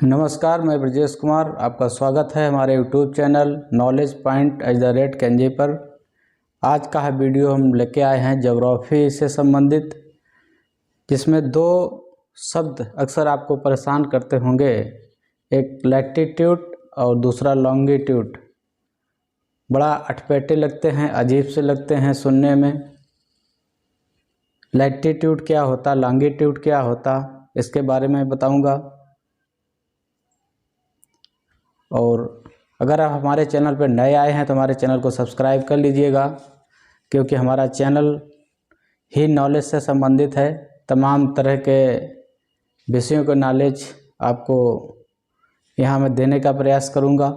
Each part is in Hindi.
नमस्कार, मैं ब्रजेश कुमार। आपका स्वागत है हमारे YouTube channel knowledge point @KNJ पर। आज का है वीडियो हम लेके आए हैं ज्योग्राफी से संबंधित, जिसमें दो शब्द अक्सर आपको परेशान करते होंगे, एक लैटिट्यूड और दूसरा लॉन्गिट्यूड। बड़ा अटपटे लगते हैं, अजीब से लगते हैं सुनने में। लैटिट्यूड क्या होता, लॉन्गिट्यूड क्या होता, इसके बारे में बताऊंगा। और अगर आप हमारे चैनल पर नए आए हैं तो हमारे चैनल को सब्सक्राइब कर लीजिएगा, क्योंकि हमारा चैनल ही नॉलेज से संबंधित है। तमाम तरह के विषयों का नॉलेज आपको यहाँ मैं देने का प्रयास करूँगा।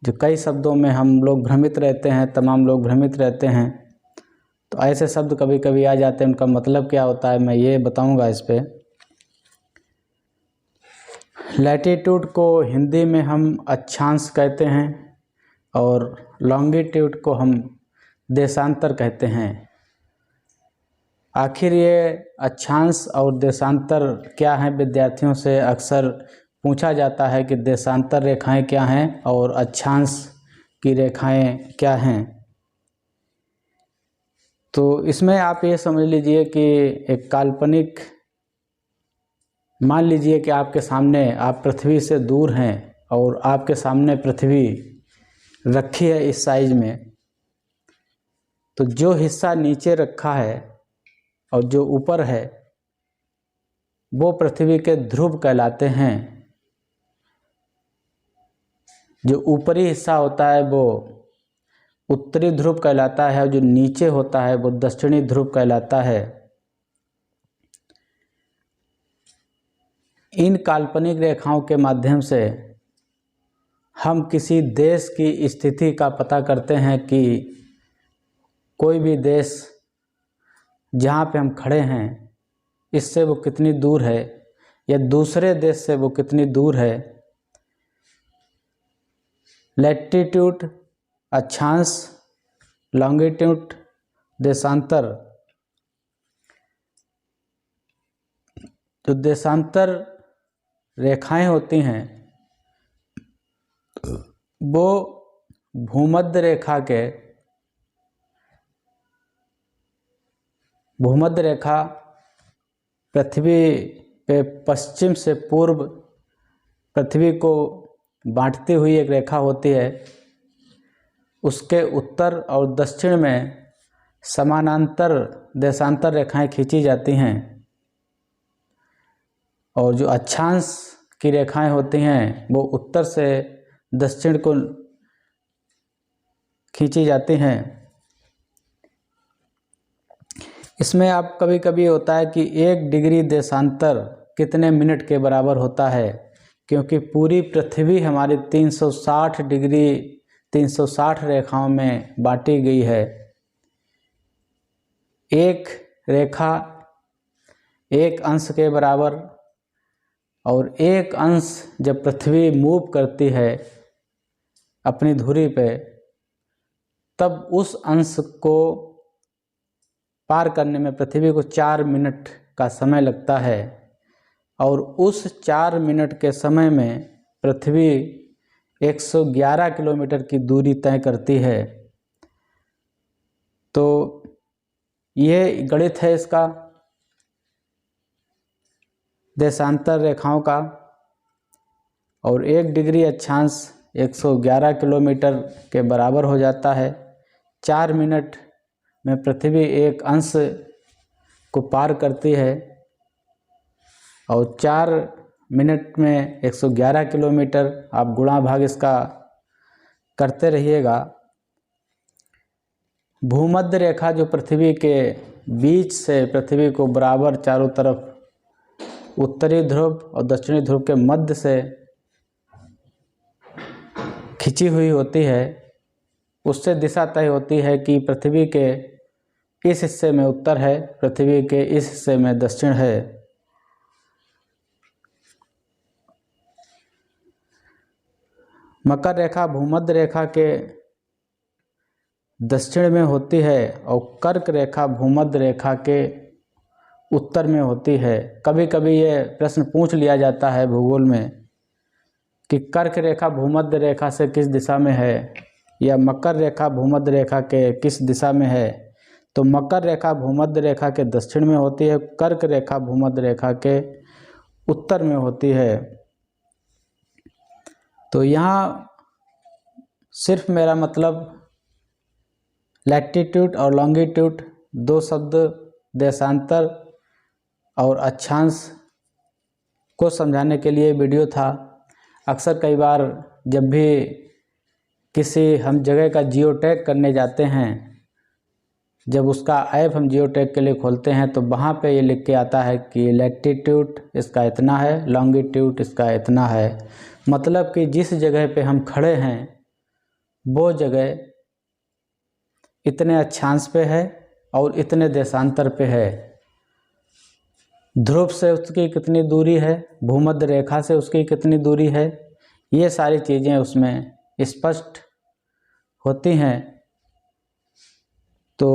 जो कई शब्दों में हम लोग भ्रमित रहते हैं, तमाम लोग भ्रमित रहते हैं, तो ऐसे शब्द कभी कभी आ जाते हैं, उनका मतलब क्या होता है मैं ये बताऊँगा इस पर। लैटिट्यूड को हिंदी में हम अक्षांश कहते हैं और लॉन्गिट्यूड को हम देशांतर कहते हैं। आखिर ये अक्षांश और देशांतर क्या हैं, विद्यार्थियों से अक्सर पूछा जाता है कि देशांतर रेखाएं क्या हैं और अक्षांश की रेखाएं क्या हैं। तो इसमें आप ये समझ लीजिए कि एक काल्पनिक, मान लीजिए कि आपके सामने, आप पृथ्वी से दूर हैं और आपके सामने पृथ्वी रखी है इस साइज में, तो जो हिस्सा नीचे रखा है और जो ऊपर है वो पृथ्वी के ध्रुव कहलाते हैं। जो ऊपरी हिस्सा होता है वो उत्तरी ध्रुव कहलाता है और जो नीचे होता है वो दक्षिणी ध्रुव कहलाता है। इन काल्पनिक रेखाओं के माध्यम से हम किसी देश की स्थिति का पता करते हैं कि कोई भी देश जहाँ पे हम खड़े हैं इससे वो कितनी दूर है, या दूसरे देश से वो कितनी दूर है। लैटिट्यूड अक्षांश, लॉन्गिट्यूड देशांतर। जो देशांतर रेखाएं होती हैं वो भूमध्य रेखा पृथ्वी पे पश्चिम से पूर्व पृथ्वी को बांटती हुई एक रेखा होती है। उसके उत्तर और दक्षिण में समानांतर देशांतर रेखाएं खींची जाती हैं, और जो अक्षांश की रेखाएं होती हैं वो उत्तर से दक्षिण को खींची जाती हैं। इसमें आप कभी कभी होता है कि 1 डिग्री देशांतर कितने मिनट के बराबर होता है, क्योंकि पूरी पृथ्वी हमारी 360 रेखाओं में बांटी गई है। एक रेखा एक अंश के बराबर, और एक अंश जब पृथ्वी मूव करती है अपनी धुरी पे, तब उस अंश को पार करने में पृथ्वी को 4 मिनट का समय लगता है, और उस 4 मिनट के समय में पृथ्वी 111 किलोमीटर की दूरी तय करती है। तो ये गणित है इसका, देशांतर रेखाओं का। और 1 डिग्री अक्षांश 111 किलोमीटर के बराबर हो जाता है। 4 मिनट में पृथ्वी एक अंश को पार करती है, और 4 मिनट में 111 किलोमीटर। आप गुणा भाग इसका करते रहिएगा। भूमध्य रेखा जो पृथ्वी के बीच से पृथ्वी को बराबर चारों तरफ उत्तरी ध्रुव और दक्षिणी ध्रुव के मध्य से खिंची हुई होती है, उससे दिशा तय होती है कि पृथ्वी के इस हिस्से में उत्तर है, पृथ्वी के इस हिस्से में दक्षिण है। मकर रेखा भूमध्य रेखा के दक्षिण में होती है और कर्क रेखा भूमध्य रेखा के उत्तर में होती है। कभी कभी ये प्रश्न पूछ लिया जाता है भूगोल में कि कर्क रेखा भूमध्य रेखा से किस दिशा में है, या मकर रेखा भूमध्य रेखा के किस दिशा में है। तो मकर रेखा भूमध्य रेखा के दक्षिण में होती है, कर्क रेखा भूमध्य रेखा के उत्तर में होती है। तो यहाँ सिर्फ मेरा मतलब लैटिट्यूड और लॉन्गिट्यूड दो शब्द देशांतर और अक्षांश को समझाने के लिए वीडियो था। अक्सर कई बार जब भी किसी हम जगह का जियो टैग करने जाते हैं, जब उसका ऐप हम जियो टैग के लिए खोलते हैं तो वहाँ पे ये लिख के आता है कि लैटिट्यूड इसका इतना है, लॉन्गिट्यूड इसका इतना है। मतलब कि जिस जगह पे हम खड़े हैं वो जगह इतने अक्षांश पे है और इतने देशांतर पे है। ध्रुव से उसकी कितनी दूरी है, भूमध्य रेखा से उसकी कितनी दूरी है, ये सारी चीज़ें उसमें स्पष्ट होती हैं। तो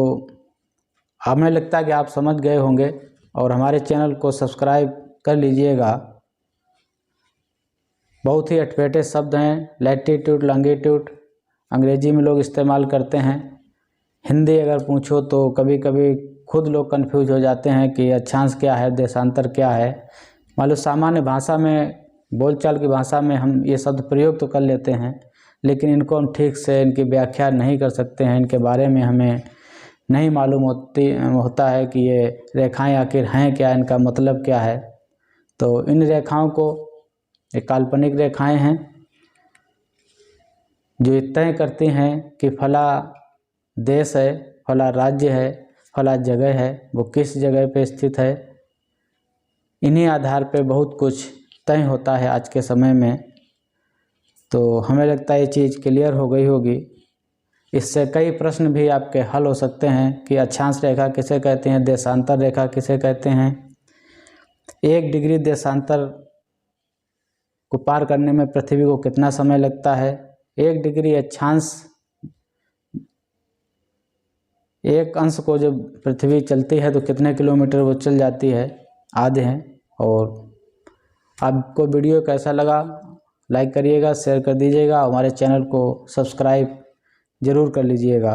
हमें लगता है कि आप समझ गए होंगे और हमारे चैनल को सब्सक्राइब कर लीजिएगा। बहुत ही अटपटे शब्द हैं, लैटिट्यूड लॉन्गिट्यूड अंग्रेजी में लोग इस्तेमाल करते हैं। हिंदी अगर पूछो तो कभी कभी खुद लोग कंफ्यूज हो जाते हैं कि अक्षांश क्या है, देशांतर क्या है। मान लो सामान्य भाषा में, बोलचाल की भाषा में हम ये शब्द प्रयोग तो कर लेते हैं, लेकिन इनको हम ठीक से इनकी व्याख्या नहीं कर सकते हैं। इनके बारे में हमें नहीं मालूम होता है कि ये रेखाएं आखिर हैं क्या, इनका मतलब क्या है। तो इन रेखाओं को, ये काल्पनिक रेखाएं हैं जो ये तय करती हैं कि फला देश है, फला राज्य है, फला जगह है, वो किस जगह पे स्थित है। इन्हीं आधार पे बहुत कुछ तय होता है आज के समय में। तो हमें लगता है ये चीज़ क्लियर हो गई होगी। इससे कई प्रश्न भी आपके हल हो सकते हैं कि अक्षांश रेखा किसे कहते हैं, देशांतर रेखा किसे कहते हैं, 1 डिग्री देशांतर को पार करने में पृथ्वी को कितना समय लगता है, 1 डिग्री अक्षांश, 1 अंश को जब पृथ्वी चलती है तो कितने किलोमीटर वो चल जाती है, आदि हैं। और आपको वीडियो कैसा लगा लाइक करिएगा, शेयर कर दीजिएगा, हमारे चैनल को सब्सक्राइब ज़रूर कर लीजिएगा।